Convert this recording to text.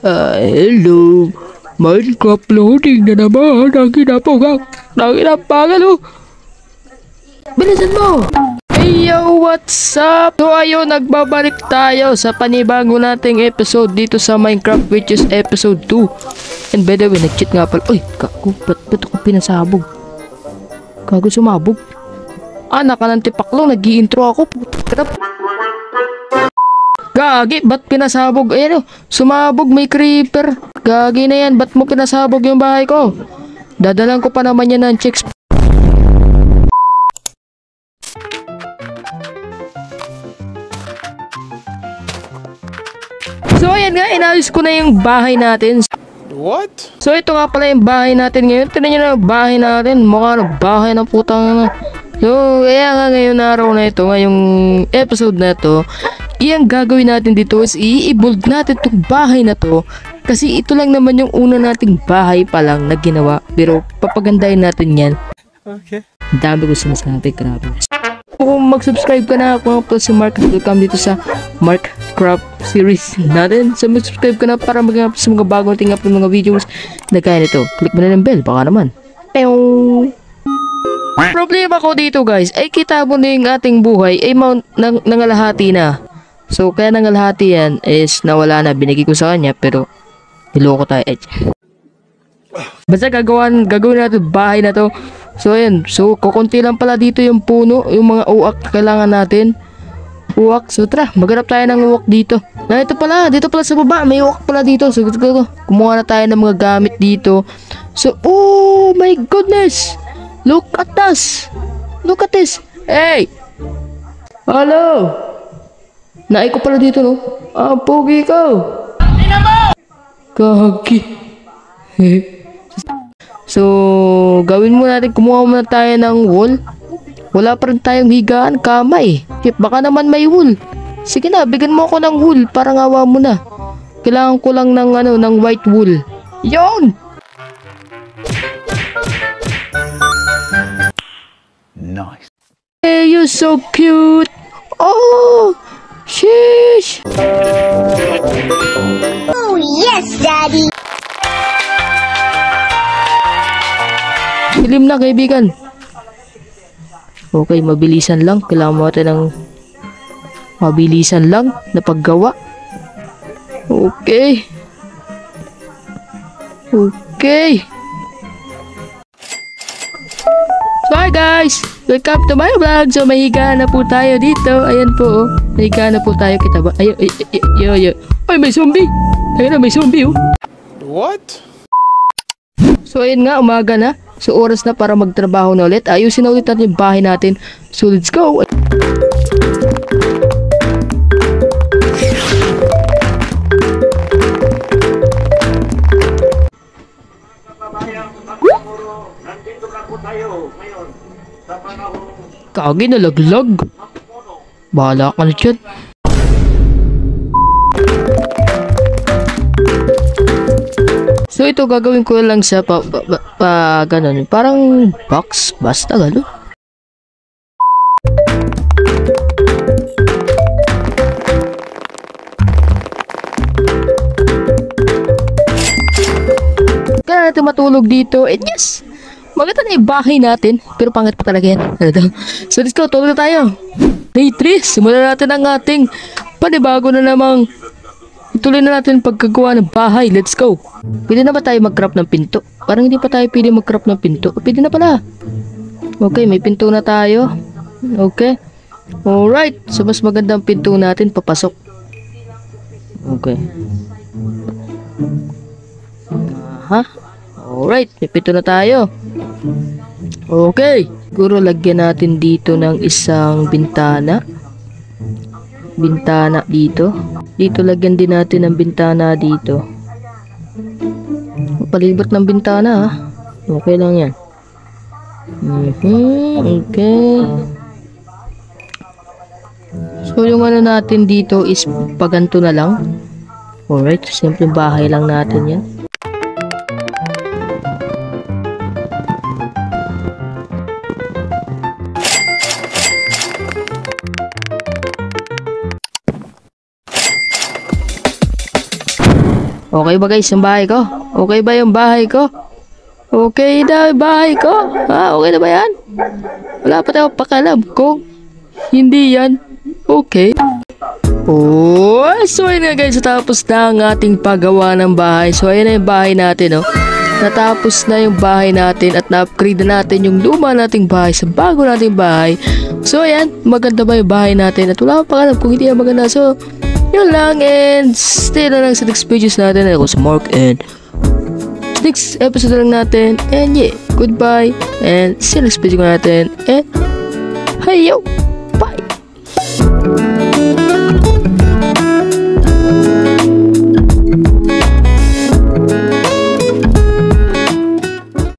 Hello. Minecraft loading na naman. Nakinapagal oh. Bilisan mo. Hey yo, what's up? So ayun, nagbabalik tayo sa panibago nating episode dito sa Minecraft, which is episode 2. And by the way, nag-cheat nga pala. Uy, kago, ba't ako pinasabog? Kago, sumabog. Anak ka ng tipaklong, nag-i-intro ako. Gagi, ba't pinasabog? Ayan o, sumabog, may creeper. Gagi na yan, ba't mo pinasabog yung bahay ko? Dadalan ko pa naman yan ng chicks. So ayan nga, inayos ko na yung bahay natin. What? So ito nga pala yung bahay natin ngayon. Tignan nyo na yung bahay natin. Mukha na bahay ng putang. So kaya nga ngayon araw na ito, ngayong episode na ito, iyang gagawin natin dito is i-evolve natin itong bahay na to. Kasi ito lang naman yung una nating bahay pa lang na ginawa. Pero papagandahin natin yan. Okay. Dami ko sinasabi, grabe. Kung mag-subscribe ka na, kung ako si Mark, welcome dito sa Minecraft series natin. So mag-subscribe ka na para mag-upload sa mga bagong tingap ng mga videos na kaya nito. Click mo na ng bell, baka naman. Problema ko dito guys, ay kita mo na yung ating buhay ay nangalahati na. So kaya nangalahati yan is nawala na, binigay ko sa kanya pero niloko tayo. Basta gagawin natin bahay na to. So ayan, so kukunti lang pala dito yung puno, yung mga uwak na kailangan natin. Uwak, so tara, maghanap tayo ng uwak dito. Na ito pala, dito pala sa baba, may uwak pala dito. So kumuha na tayo ng mga gamit dito. So, oh my goodness! Look at this! Look at this! Hey! Hello! Naay ko pala dito, no? Ah, pogi ko! Kagi! So, gawin mo natin, kumuha muna tayo ng wool. Wala pa rin tayong higaan, kamay. Baka naman may wool. Sige na, bigyan mo ako ng wool, parang awa mo na. Kailangan ko lang ng, ng white wool. Yon! Nice. Hey, you're so cute! Oh! Sheesh! Oh, yes, Daddy! Dilim na, kaibigan. Okay, mabilisan lang. Kailangan mo natin ng mabilisan lang na paggawa. Okay. Okay. So hi guys! Welcome to my vlog. So mahiga na po tayo dito. Ayan po oh. Mahiga na po tayo. Kita ba? Ay, ay, may zombie! Ayun na, may zombie oh. What? So ayun nga, umaga na. So oras na para magtrabaho na ulit. Ayusin na ulit natin yung bahay natin. So let's go! Kagi, nalaglag. Bahala ka na dyan. So ito gagawin ko lang sa ganun, parang box, basta gano'n. Kaya natin matulog dito, and yes, maganda na yung bahay natin, pero pangit pa talaga yan. So let's go, tulog na tayo. Day 3, simulan natin ang ating panibago na namang ituloy na natin pagkagawa ng bahay. Let's go. Pwede na ba tayo mag-craft ng pinto? Parang hindi pa tayo pwede mag-craft ng pinto. Pwede na pala. Okay, may pinto na tayo. Okay. Alright. So, mas magandang pinto natin papasok. Okay. Aha. Alright. May pinto na tayo. Okay. Siguro lagyan natin dito ng isang bintana. Bintana dito. Dito lagyan din natin ng bintana dito. Palibot ng bintana ha. Okay lang yan. Okay. So yung natin dito is paganto na lang. Alright. Simpleng bahay lang natin yan. Okay ba guys yung bahay ko? Okay ba yung bahay ko? Okay na yung bahay ko? Ha? Okay na ba yan? Wala pa tayong pakialam kung hindi yan. Okay. Oh, so ayun nga guys, tapos na ang ating paggawa ng bahay. So ayun na yung bahay natin, oh. Natapos na yung bahay natin at na-upgrade na natin yung luma nating bahay sa bago nating bahay. So ayan, maganda ba yung bahay natin? At wala pa alam kung hindi yan maganda. So, yun lang, and stay na lang sa next pages natin. Ako si Mark, and next episode lang natin. And yeah, goodbye, and see you next page natin. And, hey yo!